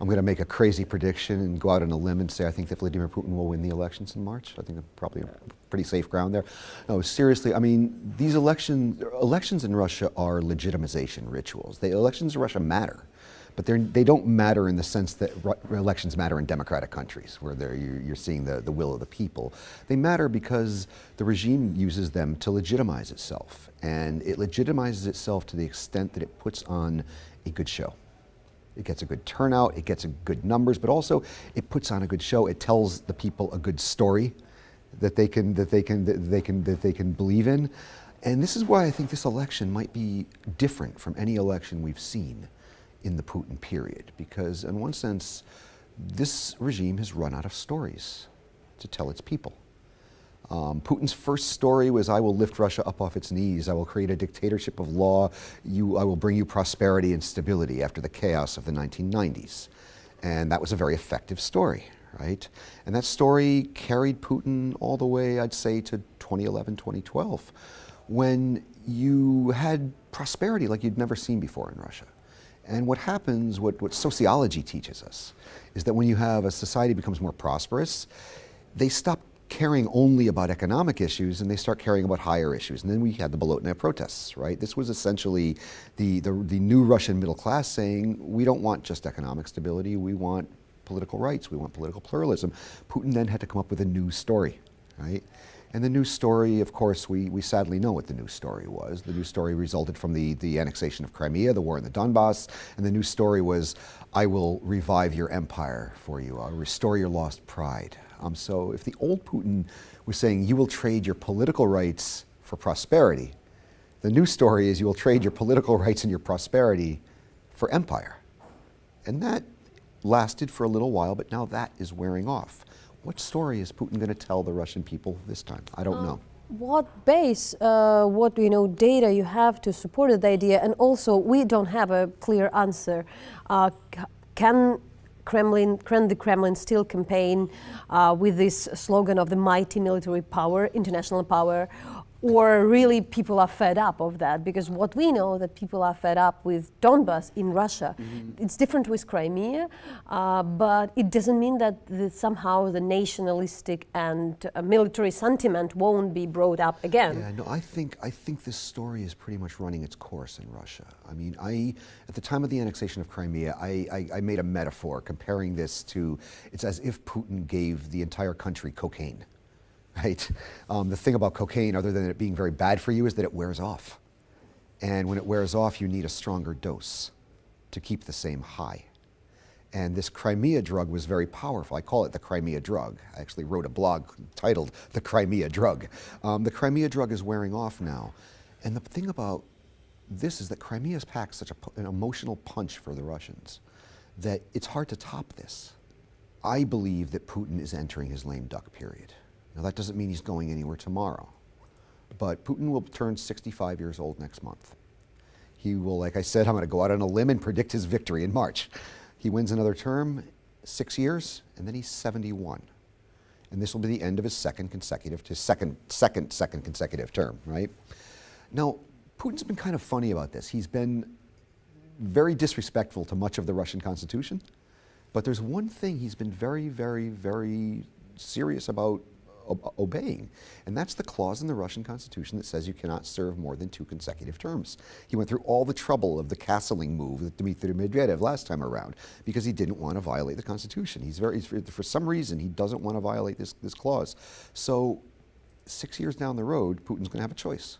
I'm going to make a crazy prediction and go out on a limb and say I think that Vladimir Putin will win the elections in March. I think I'm probably pretty safe ground there. No, seriously, I mean, these elections in Russia are legitimization rituals. Elections in Russia matter, but they don't matter in the sense that elections matter in democratic countries, where you're seeing the will of the people. They matter because the regime uses them to legitimize itself, and it legitimizes itself to the extent that it puts on a good show. It gets a good turnout, it gets good numbers, but also it puts on a good show. It tells the people a good story that they can believe in. And this is why I think this election might be different from any election we've seen in the Putin period, because in one sense, this regime has run out of stories to tell its people. Putin's first story was, I will lift Russia up off its knees. I will create a dictatorship of law. I will bring you prosperity and stability after the chaos of the 1990s. And that was a very effective story, right? And that story carried Putin all the way, I'd say, to 2011, 2012, when you had prosperity like you'd never seen before in Russia. And what happens, what sociology teaches us, is that when you have a society becomes more prosperous, they stop caring only about economic issues and they start caring about higher issues. And then we had the Bolotnaya protests, right? This was essentially the new Russian middle class saying, we don't want just economic stability, we want political rights, we want political pluralism. Putin then had to come up with a new story, right? And the news story, of course, we sadly know what the news story was. The news story resulted from the annexation of Crimea, the war in the Donbass, and the news story was, I will revive your empire for you, I'll restore your lost pride. So if the old Putin was saying, you will trade your political rights for prosperity, the new story is you will trade your political rights and your prosperity for empire. And that lasted for a little while, but now that is wearing off. What story is Putin going to tell the Russian people this time? I don't know. What base, what data you have to support the idea? And also, we don't have a clear answer. Can the Kremlin still campaign with this slogan of the mighty military power, international power, or really people are fed up of that? Because what we know that people are fed up with Donbass in Russia. Mm-hmm. It's different with Crimea, but it doesn't mean that somehow the nationalistic and military sentiment won't be brought up again. Yeah, no, I think this story is pretty much running its course in Russia. I mean, at the time of the annexation of Crimea, I made a metaphor comparing this to, it's as if Putin gave the entire country cocaine. Right? The thing about cocaine, other than it being very bad for you, is that it wears off. And when it wears off, you need a stronger dose to keep the same high. And this Crimea drug was very powerful. I call it the Crimea drug. I actually wrote a blog titled The Crimea Drug. The Crimea drug is wearing off now. And the thing about this is that Crimea has packed such an emotional punch for the Russians that it's hard to top this. I believe that Putin is entering his lame duck period. Now, that doesn't mean he's going anywhere tomorrow, but Putin will turn 65 years old next month. He will, like I said, I'm going to go out on a limb and predict his victory in March. He wins another term, 6 years, and then he's 71. And this will be the end of his second consecutive term, right? Now, Putin's been kind of funny about this. He's been very disrespectful to much of the Russian Constitution, but there's one thing he's been very, very, very serious about obeying, and that's the clause in the Russian Constitution that says you cannot serve more than 2 consecutive terms. He went through all the trouble of the castling move with Dmitry Medvedev last time around because he didn't want to violate the Constitution. For some reason, he doesn't want to violate this clause. So 6 years down the road, Putin's going to have a choice.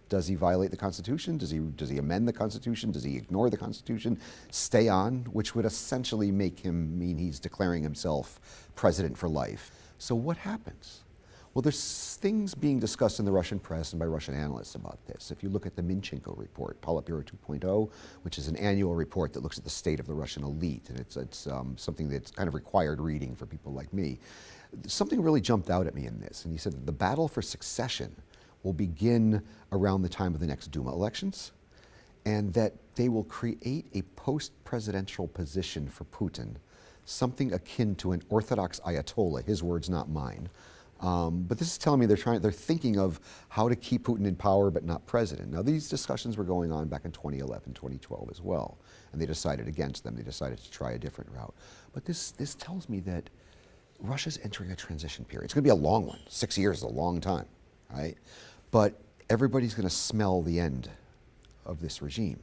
Does he violate the Constitution? Does he amend the Constitution? Does he ignore the Constitution? Stay on, which would essentially make him mean he's declaring himself president for life. So what happens? Well, there's things being discussed in the Russian press and by Russian analysts about this. If you look at the Minchenko report, Politburo 2.0, which is an annual report that looks at the state of the Russian elite, and it's something that's kind of required reading for people like me, something really jumped out at me in this, and he said that the battle for succession will begin around the time of the next Duma elections, and that they will create a post-presidential position for Putin, something akin to an Orthodox Ayatollah, his words, not mine, But this is telling me they're thinking of how to keep Putin in power but not president. Now these discussions were going on back in 2011, 2012 as well, and they decided against them. They decided to try a different route. But this tells me that Russia's entering a transition period. It's going to be a long one. 6 years is a long time, right? But everybody's going to smell the end of this regime.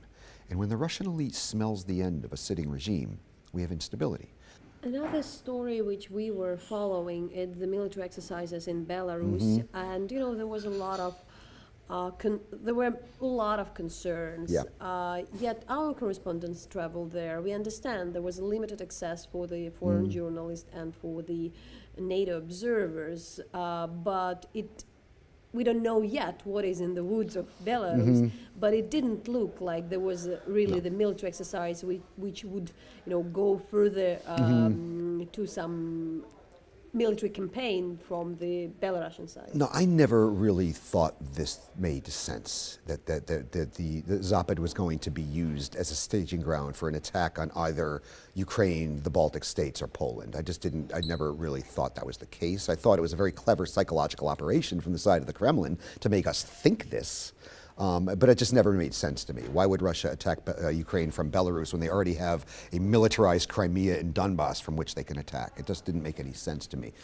And when the Russian elite smells the end of a sitting regime, we have instability. Another story which we were following is the military exercises in Belarus, and there was a lot of there were a lot of concerns. Yeah. Yet our correspondents traveled there. We understand there was limited access for the foreign journalists and for the NATO observers, but we don't know yet what is in the woods of Belarus, but it didn't look like there was really the military exercise which would go further to some military campaign from the Belarusian side. No, I never really thought this made sense, that the Zapad was going to be used as a staging ground for an attack on either Ukraine, the Baltic states, or Poland. I never really thought that was the case. I thought it was a very clever psychological operation from the side of the Kremlin to make us think this. But it just never made sense to me. Why would Russia attack Ukraine from Belarus when they already have a militarized Crimea and Donbass from which they can attack? It just didn't make any sense to me.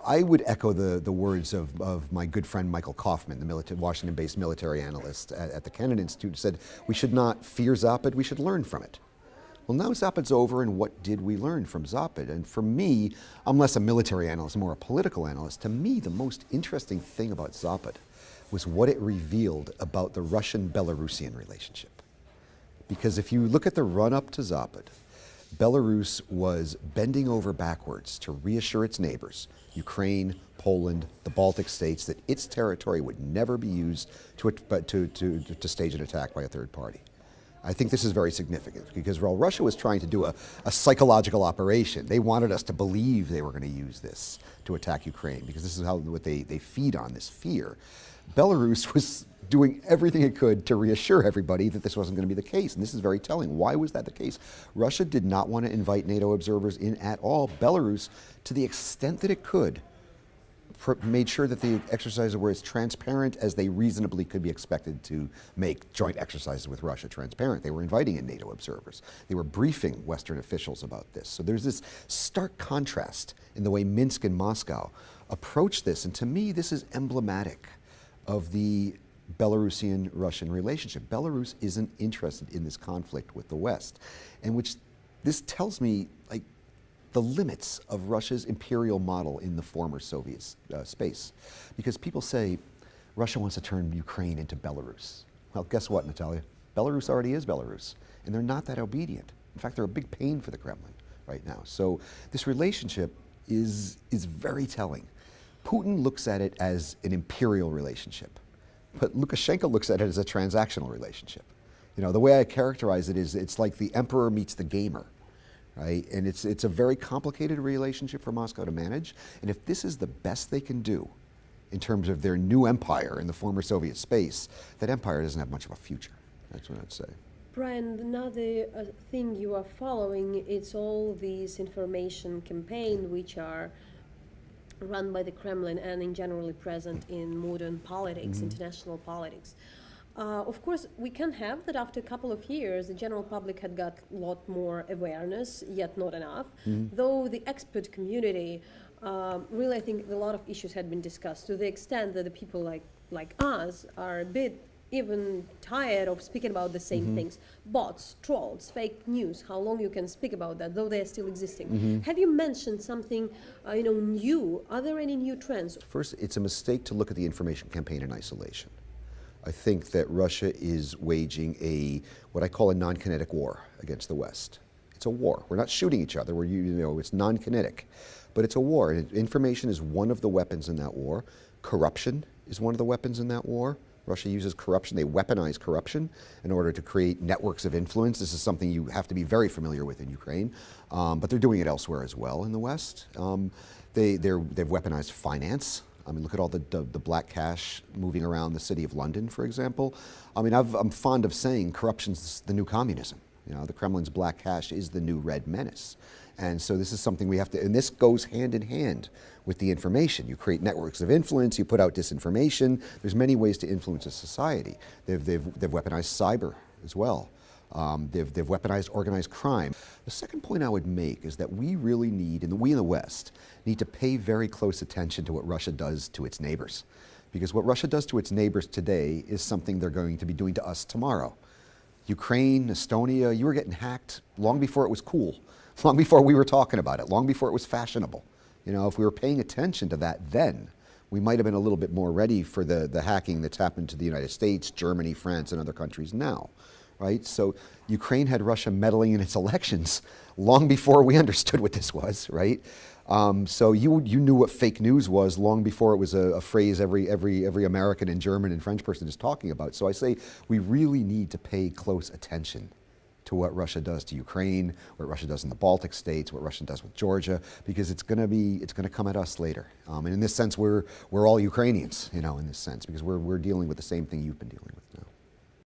I would echo the words of my good friend Michael Kaufman, the Washington-based military analyst at the Kennan Institute, who said we should not fear Zapad, we should learn from it. Well, now Zapad's over, and what did we learn from Zapad? And for me, I'm less a military analyst, more a political analyst. To me, the most interesting thing about Zapad was what it revealed about the Russian-Belarusian relationship. Because if you look at the run-up to Zapad, Belarus was bending over backwards to reassure its neighbors, Ukraine, Poland, the Baltic states, that its territory would never be used to stage an attack by a third party. I think this is very significant because while Russia was trying to do a psychological operation, they wanted us to believe they were going to use this to attack Ukraine because this is what they feed on, this fear. Belarus was doing everything it could to reassure everybody that this wasn't going to be the case, and this is very telling. Why was that the case? Russia did not want to invite NATO observers in at all. Belarus, to the extent that it could, made sure that the exercises were as transparent as they reasonably could be expected to make joint exercises with Russia transparent. They were inviting in NATO observers. They were briefing Western officials about this. So there's this stark contrast in the way Minsk and Moscow approach this, and to me this is emblematic of the Belarusian-Russian relationship. Belarus isn't interested in this conflict with the West, and which this tells me like the limits of Russia's imperial model in the former Soviet space. Because people say Russia wants to turn Ukraine into Belarus. Well, guess what, Natalia? Belarus already is Belarus, and they're not that obedient. In fact, they're a big pain for the Kremlin right now. So this relationship is very telling. Putin looks at it as an imperial relationship, but Lukashenko looks at it as a transactional relationship. The way I characterize it is it's like the emperor meets the gamer, right? And it's a very complicated relationship for Moscow to manage. And if this is the best they can do in terms of their new empire in the former Soviet space, that empire doesn't have much of a future. That's what I'd say. Brian, another thing you are following, it's all these information campaigns which are run by the Kremlin and in generally present in modern politics, international politics. Of course, we can have that after a couple of years, the general public had got a lot more awareness, yet not enough. Though the expert community, really I think a lot of issues had been discussed to the extent that the people like us are a bit even tired of speaking about the same things. Bots, trolls, fake news, how long you can speak about that, though they are still existing. Have you mentioned something new? Are there any new trends? First, it's a mistake to look at the information campaign in isolation. I think that Russia is waging what I call a non-kinetic war against the West. It's a war. We're not shooting each other. It's non-kinetic, but it's a war. And information is one of the weapons in that war. Corruption is one of the weapons in that war. Russia uses corruption. They weaponize corruption in order to create networks of influence. This is something you have to be very familiar with in Ukraine, but they're doing it elsewhere as well in the West. They've weaponized finance. I mean, look at all the black cash moving around the city of London, for example. I mean, I'm fond of saying corruption's the new communism. You know, the Kremlin's black cash is the new red menace. And so this is something we have to, and this goes hand in hand with the information. You create networks of influence, you put out disinformation. There's many ways to influence a society. They've weaponized cyber as well. They've weaponized organized crime. The second point I would make is that we really need, and we in the West, need to pay very close attention to what Russia does to its neighbors. Because what Russia does to its neighbors today is something they're going to be doing to us tomorrow. Ukraine, Estonia, you were getting hacked long before it was cool, long before we were talking about it, long before it was fashionable. You know, if we were paying attention to that then, we might have been a little bit more ready for the hacking that's happened to the United States, Germany, France, and other countries now. Right? So Ukraine had Russia meddling in its elections long before we understood what this was, right? So you knew what fake news was long before it was a phrase every American and German and French person is talking about. So I say we really need to pay close attention to what Russia does to Ukraine, what Russia does in the Baltic states, what Russia does with Georgia, because it's going to come at us later. And in this sense, we're all Ukrainians, you know, in this sense, because we're dealing with the same thing you've been dealing with now.